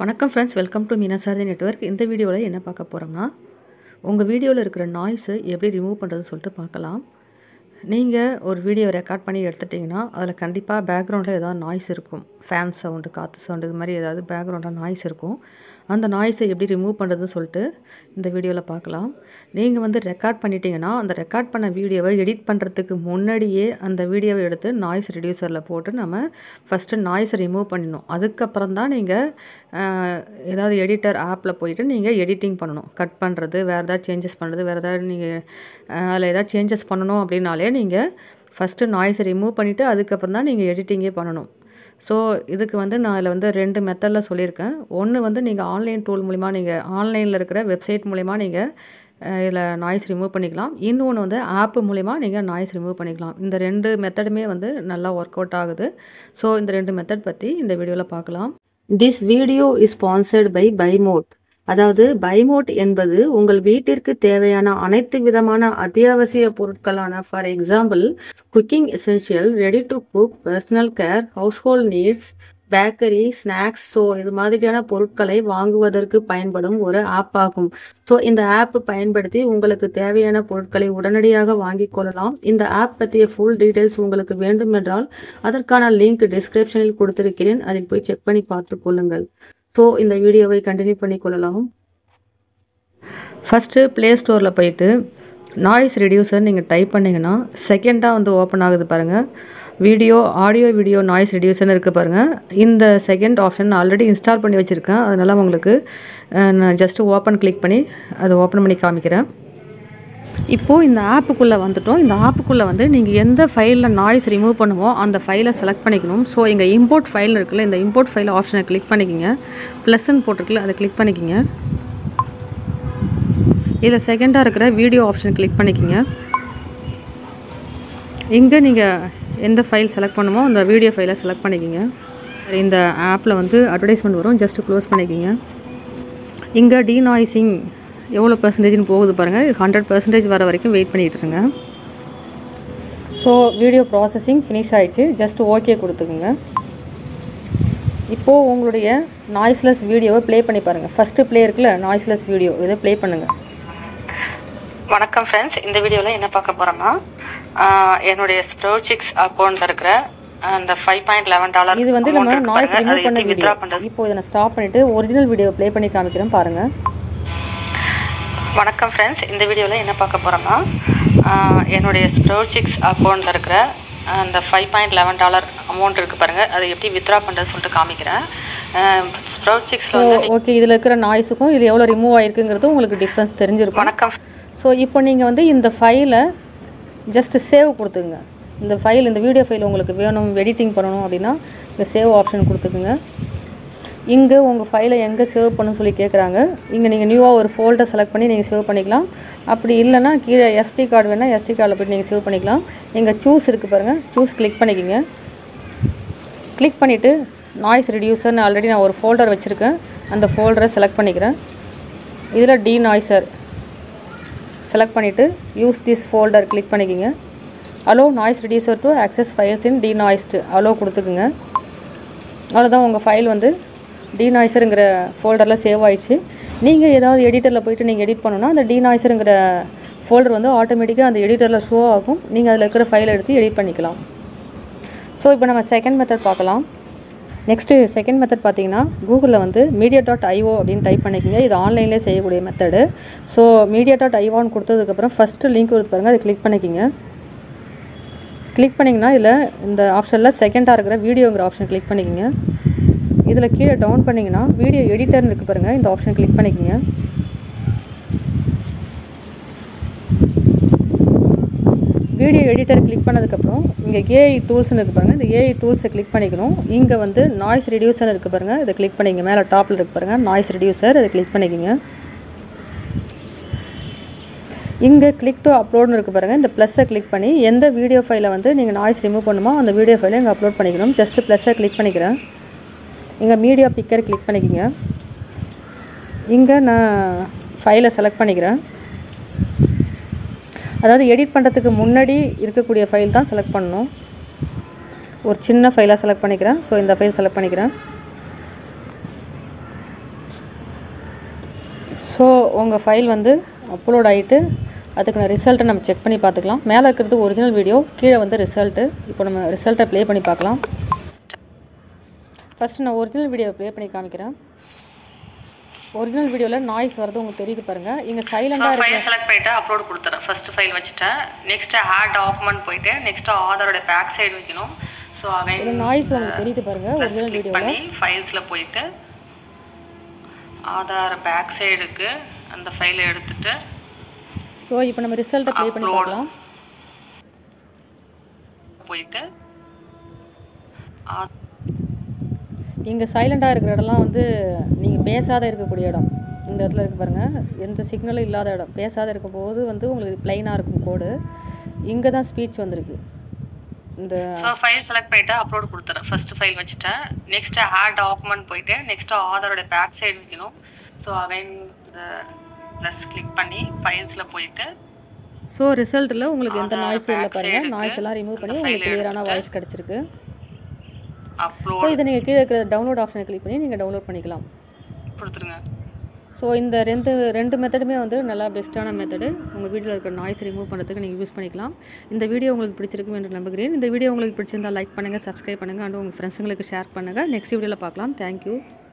வணக்கம் friends, welcome to Meena Sarathi network. இந்த வீடியோவில் என்ன பார்க்க போகிறோம்னா, உங்கள் வீடியோவில் இருக்கிற நாய்ஸை எப்படி ரிமூவ் பண்ணுறதுன்னு சொல்லிட்டு பார்க்கலாம். நீங்கள் ஒரு வீடியோ ரெக்கார்ட் பண்ணி எடுத்துட்டிங்கன்னா அதில் கண்டிப்பாக பேக்ரவுண்டில் ஏதாவது நாய்ஸ் இருக்கும். ஃபேன் சவுண்டு, காற்று சவுண்டு, இது மாதிரி ஏதாவது பேக்ரவுண்டில் நாய்ஸ் இருக்கும். அந்த நாய்ஸை எப்படி ரிமூவ் பண்ணுறதுன்னு சொல்லிட்டு இந்த வீடியோவில் பார்க்கலாம். நீங்கள் ரெக்கார்ட் பண்ணிட்டீங்கன்னா அந்த ரெக்கார்ட் பண்ண வீடியோவை எடிட் பண்ணுறதுக்கு முன்னாடியே அந்த வீடியோவை எடுத்து நாய்ஸ் ரெடியூசரில் போட்டு நம்ம ஃபஸ்ட்டு நாய்ஸை ரிமூவ் பண்ணிடணும். அதுக்கப்புறம் தான் நீங்கள் ஏதாவது எடிட்டர் ஆப்பில் போயிட்டு நீங்கள் எடிட்டிங் பண்ணணும். கட் பண்ணுறது, வேறு ஏதாவது சேஞ்சஸ் பண்ணுறது, வேறு ஏதாவது நீங்கள் அதில் ஏதாவது சேஞ்சஸ் பண்ணணும் அப்படின்னாலே நீங்கள் ஃபஸ்ட்டு நாய்ஸை ரிமூவ் பண்ணிவிட்டு அதுக்கப்புறம் தான் நீங்கள் எடிட்டிங்கே பண்ணணும். ஸோ இதுக்கு நான் இதில் 2 மெத்தடில் சொல்லியிருக்கேன். ஒன்று நீங்கள் ஆன்லைன் டூல் மூலிமா, நீங்கள் ஆன்லைனில் இருக்கிற வெப்சைட் மூலிமா நீங்கள் இதில் நாய்ஸ் ரிமூவ் பண்ணிக்கலாம். இன்னொன்று ஆப் மூலிமா நீங்கள் நாய்ஸ் ரிமூவ் பண்ணிக்கலாம். இந்த 2 மெத்தடுமே நல்லா ஒர்க் அவுட் ஆகுது. ஸோ இந்த 2 மெத்தட் பற்றி இந்த வீடியோவில் பார்க்கலாம். This video is sponsored by Bymot. அதாவது பைமோட் என்பது உங்கள் வீட்டிற்கு தேவையான அனைத்து விதமான அத்தியாவசிய பொருட்களான, for example cooking essential, ready to cook, personal care, household needs, bakery, snacks, so இது மாதிரியான பொருட்களை வாங்குவதற்கு பயன்படும் ஒரு ஆப் ஆகும். ஸோ இந்த ஆப் பயன்படுத்தி உங்களுக்கு தேவையான பொருட்களை உடனடியாக வாங்கிக் கொள்ளலாம். இந்த ஆப் பற்றிய ஃபுல் டீட்டெயில்ஸ் உங்களுக்கு வேண்டும் என்றால் அதற்கான லிங்க் டிஸ்கிரிப்ஷனில் கொடுத்திருக்கிறேன். அதில் போய் செக் பண்ணி பார்த்து கொள்ளுங்கள். ஸோ இந்த வீடியோவை கண்டினியூ பண்ணி கொள்ளலாம். ஃபஸ்ட்டு ப்ளே ஸ்டோரில் போயிட்டு நாய்ஸ் ரெடியூசர் நீங்கள் டைப் பண்ணிங்கன்னா செகண்டாக ஓப்பன் ஆகுது பாருங்கள். ஆடியோ வீடியோ நாய்ஸ் ரெடியூசர்னு இருக்குது பாருங்கள். இந்த செகண்ட் ஆப்ஷன் ஆல்ரெடி இன்ஸ்டால் பண்ணி வச்சுருக்கேன். அதனால் உங்களுக்கு நான் ஜஸ்ட்டு ஓப்பன் கிளிக் பண்ணி அதை ஓப்பன் பண்ணி காமிக்கிறேன். இப்போது இந்த ஆப்புக்குள்ளே வந்துட்டோம். இந்த ஆப்புக்குள்ளே நீங்கள் எந்த ஃபைலில் நாய்ஸ் ரிமூவ் பண்ணுவோம் அந்த ஃபைலை செலக்ட் பண்ணிக்கணும். ஸோ இங்கே இம்போர்ட் ஃபைல் இருக்குல்ல, இந்த இம்போர்ட் ஃபைல் ஆப்ஷனை கிளிக் பண்ணிக்கிங்க. ப்ளஸ்ன்னு போட்டிருக்குல்ல, அதை கிளிக் பண்ணிக்கிங்க. இதில் செகண்டாக இருக்கிற வீடியோ ஆப்ஷன் கிளிக் பண்ணிக்கிங்க. இங்கே நீங்கள் எந்த ஃபைல் செலக்ட் பண்ணுமோ அந்த வீடியோ ஃபைலை செலக்ட் பண்ணிக்கிங்க. இந்த ஆப்பில் அட்வர்டைஸ்மெண்ட் வரும், ஜஸ்ட்டு க்ளோஸ் பண்ணிக்கிங்க. இங்கே டீநாய்ஸிங் எவ்வளோ பெர்சன்டேஜ்னு போகுது பாருங்கள். 100% வர வரைக்கும் வெயிட் பண்ணிகிட்ருங்க. ஸோ வீடியோ ப்ராசஸிங் ஃபினிஷ் ஆகிடுச்சு. ஜஸ்ட் ஓகே கொடுத்துக்குங்க. இப்போது உங்களுடைய நாய்ஸ்லெஸ் வீடியோவை ப்ளே பண்ணி பாருங்கள். ஃபஸ்ட்டு ப்ளே இருக்குல்ல, நாய்ஸ்லெஸ் வீடியோ, இதை ப்ளே பண்ணுங்கள். வணக்கம் ஃப்ரெண்ட்ஸ், இந்த வீடியோவில் என்ன பார்க்க போகிறோம்னா, என்னுடைய ஸ்ப்ரௌச்சிக்ஸ் அக்கௌண்ட்டில் இருக்கிற அந்த $5.11 இது நம்ம நாய்ஸ் ரிமூவ் பண்ண வீடியோ. இப்போ இதை நான் ஸ்டாப் பண்ணிவிட்டு ஒரிஜினல் வீடியோ ப்ளே பண்ணி காமிக்கிறேன் பாருங்கள். வணக்கம் ஃப்ரெண்ட்ஸ், இந்த வீடியோவில் என்ன பார்க்க போகிறோம்னா, என்னுடைய ஸ்ப்ரௌச்சிக்ஸ் அக்கௌண்ட்டில் இருக்கிற அந்த $5.11 அமௌண்ட் இருக்குது பாருங்கள், அதை எப்படி வித்ட்ரா பண்ணுறதுன்னு சொல்லிட்டு காமிக்கிறேன். ஸ்ப்ரௌச்சிக்ஸில் ஓகே, இதில் இருக்கிற நாய்ஸுக்கும் இது எவ்வளோ ரிமூவ் ஆகிருக்குங்கிறது உங்களுக்கு டிஃப்ரென்ஸ் தெரிஞ்சிருக்கும். வணக்கம். ஸோ இப்போ நீங்கள் இந்த ஃபைலை ஜஸ்ட்டு சேவ் கொடுத்துங்க. இந்த ஃபைல், இந்த வீடியோ ஃபைல் உங்களுக்கு வேணும், எடிட்டிங் பண்ணணும் அப்படின்னா இந்த சேவ் ஆப்ஷன் கொடுத்துக்குங்க. இங்கே உங்கள் ஃபைலை எங்கே சேவ் பண்ணணும்னு சொல்லி கேட்குறாங்க. இங்கே நீங்கள் நியூவாக ஒரு ஃபோல்டர் செலக்ட் பண்ணி நீங்கள் சேவ் பண்ணிக்கலாம். அப்படி இல்லைனா கீழே SD கார்டு வேணால் SD கார்டில் போய்ட்டு நீங்கள் சேவ் பண்ணிக்கலாம். இங்கே சூஸ் இருக்குது பாருங்கள், சூஸ் கிளிக் பண்ணிக்கிங்க. கிளிக் பண்ணிவிட்டு நாய்ஸ் ரெடியூசர்னு ஆல்ரெடி நான் ஒரு ஃபோல்டர் வச்சுருக்கேன், அந்த ஃபோல்டரை செலக்ட் பண்ணிக்கிறேன். இதில் டீநாய்ஸர் செலக்ட் பண்ணிவிட்டு யூஸ் திஸ் ஃபோல்டர் கிளிக் பண்ணிக்கிங்க. Allow noise reducer to access files in denoised allow கொடுத்துக்குங்க. அவ்வளோதான், உங்கள் ஃபைல் டீநாய்ஸருங்கிற ஃபோல்டரில் சேவ் ஆயிடுச்சு. நீங்கள் ஏதாவது எடிட்டரில் போய்ட்டு நீங்கள் எடிட் பண்ணணுன்னா அந்த டீநாய்ஸருங்கிற ஃபோல்டர் ஆட்டோமேட்டிக்காக அந்த எடிட்டரில் ஷோ ஆகும். நீங்கள் அதில் இருக்கிற ஃபைலை எடுத்து எடிட் பண்ணிக்கலாம். ஸோ இப்போ நம்ம செகண்ட் மெத்தட் பார்க்கலாம். நெக்ஸ்ட்டு செகண்ட் மெத்தட் பார்த்தீங்கன்னா, கூகுளில் media.io அப்படின்னு டைப் பண்ணிக்கோங்க. இது ஆன்லைன்லேயே செய்யக்கூடிய மெத்தடு. ஸோ media.ioன்னு கொடுத்ததுக்கப்புறம் ஃபஸ்ட்டு லிங்க் கொடுத்து பாருங்கள், அதை கிளிக் பண்ணிக்கிங்க. கிளிக் பண்ணிங்கன்னா இதில் இந்த ஆப்ஷனில் செகண்டாக இருக்கிற வீடியோங்கிற ஆப்ஷன் கிளிக் பண்ணிக்கிங்க. இதில் கீழே டவுன் பண்ணிங்கன்னா வீடியோ எடிட்டர்னு இருக்குது பாருங்கள், இந்த ஆப்ஷன் கிளிக் பண்ணிக்கிங்க. வீடியோ எடிட்டர் கிளிக் பண்ணதுக்கப்புறம் இங்கே AI டூல்ஸ்னு இருக்குது பாருங்கள், இந்த AI டூல்ஸை கிளிக் பண்ணிக்கணும். இங்கே நாய்ஸ் ரெடியூசர் இருக்குது பாருங்கள், இதை கிளிக் பண்ணிங்க. மேலே டாப்பில் இருக்குது பாருங்கள் நாய்ஸ் ரெடியூசர், அதை கிளிக் பண்ணிக்கிங்க. இங்கே கிளிக் டு அப்லோட்னு இருக்குது பாருங்கள், இந்த ப்ளஸ்ஸை கிளிக் பண்ணி எந்த வீடியோ ஃபைலை நீங்கள் நாய்ஸ் ரிமூவ் பண்ணுமோ அந்த வீடியோ ஃபைலை இங்கே அப்லோட் பண்ணிக்கணும். ஜஸ்ட்டு ப்ளஸ்ஸை கிளிக் பண்ணிக்கிறேன். இங்கே மீடியா பிக்கர் கிளிக் பண்ணிக்கிங்க. இங்கே நான் ஃபைலை செலக்ட் பண்ணிக்கிறேன். அதாவது எடிட் பண்ணுறதுக்கு முன்னாடி இருக்கக்கூடிய ஃபைல் தான் செலக்ட் பண்ணணும். ஒரு சின்ன ஃபைலாக செலக்ட் பண்ணிக்கிறேன். ஸோ இந்த ஃபைல் செலக்ட் பண்ணிக்கிறேன். ஸோ உங்கள் ஃபைல் வந்து அப்லோட் ஆகிட்டு அதுக்கான ரிசல்ட்டை நம்ம செக் பண்ணி பார்த்துக்கலாம். மேலே இருக்கிறது ஒரிஜினல் வீடியோ, கீழே வந்து ரிசல்ட்டு. இப்போ நம்ம ரிசல்ட்டை ப்ளே பண்ணி பார்க்கலாம். ஃபஸ்ட்டு நான் ஒரிஜினல் வீடியோவை ப்ளே பண்ணி காமிக்கிறேன். ஒரிஜினல் வீடியோவில் நாய்ஸ் வரது உங்களுக்கு தெரியுது பாருங்கள். இங்கே சைலண்டாக ஃபைல் செலக்ட் பண்ணிவிட்டு அப்லோட் கொடுத்துறேன். ஃபஸ்ட்டு ஃபைல் வச்சுட்டேன். நெக்ஸ்ட்டு ஆட் டாக்குமெண்ட் போயிட்டு நெக்ஸ்ட்டு ஆதாரோட பேக் சைடு வைக்கணும். ஸோ அகைன் நாய்ஸ் உங்களுக்கு தெரியுது பாருங்கள். ஒரிஜினல் வீடியோ பண்ணி ஃபைல்ஸில் போயிட்டு ஆதார் பேக் சைடுக்கு அந்த ஃபைலை எடுத்துகிட்டு ஸோ இப்போ நம்ம ரிசல்ட்டை ப்ளே பண்ணி பார்க்கலாம். போயிட்டு இங்கே சைலண்டாக இருக்கிற இடம்லாம் வந்து நீங்கள் பேசாத இருக்கக்கூடிய இடம். இந்த இடத்துல இருக்குது பாருங்கள், எந்த சிக்னலும் இல்லாத இடம். பேசாத இருக்கும் போது வந்து உங்களுக்கு ப்ளைனாக இருக்கும் கோடு. இங்கே தான் ஸ்பீச் வந்திருக்கு. இந்த ஃபைல் செலக்ட் பண்ணிவிட்டு அப்லோட் கொடுத்துறேன். ஃபஸ்ட்டு ஃபைல் வச்சுட்டேன். நெக்ஸ்ட்டு ஆட் டாக்குமெண்ட் போயிட்டு நெக்ஸ்ட்டு ஆதாரோட பேக் சைடு வைக்கணும். ஸோ அகைன் இந்த ப்ளஸ் கிளிக் பண்ணி ஃபைல்ஸில் போயிட்டு ஸோ ரிசல்ட்டில் உங்களுக்கு எந்த நாய்ஸும் இல்லை பாருங்கள். நாய்ஸ் எல்லாம் ரிமூவ் பண்ணி உங்களுக்கு கிளியரான வாய்ஸ் கிடச்சிருக்கு. ஸோ இதை நீங்கள் கீழே இருக்கிற டவுன்லோட் ஆப்ஷனை கிளிக் பண்ணி நீங்கள் டவுன்லோட் பண்ணிக்கலாம். கொடுத்துருங்க. ஸோ இந்த ரெண்டு மெத்தடுமே வந்து நல்லா பெஸ்ட்டான மெத்தடு. உங்கள் வீட்டில் இருக்கிற நாய்ஸ் ரிமூவ் பண்ணுறதுக்கு நீங்கள் யூஸ் பண்ணிக்கலாம். இந்த வீடியோ உங்களுக்கு பிடிச்சிருக்கும் என்று நம்புகிறேன். இந்த வீடியோ உங்களுக்கு பிடிச்சிருந்தால் லைக் பண்ணுங்கள், சப்ஸ்கிரைப் பண்ணுங்கள், அண்ட் உங்கள் ஃப்ரெண்ட்ஸுங்களுக்கு ஷேர் பண்ணுங்கள். நெக்ஸ்ட் வீடியோவில் பார்க்கலாம். தேங்க்யூ.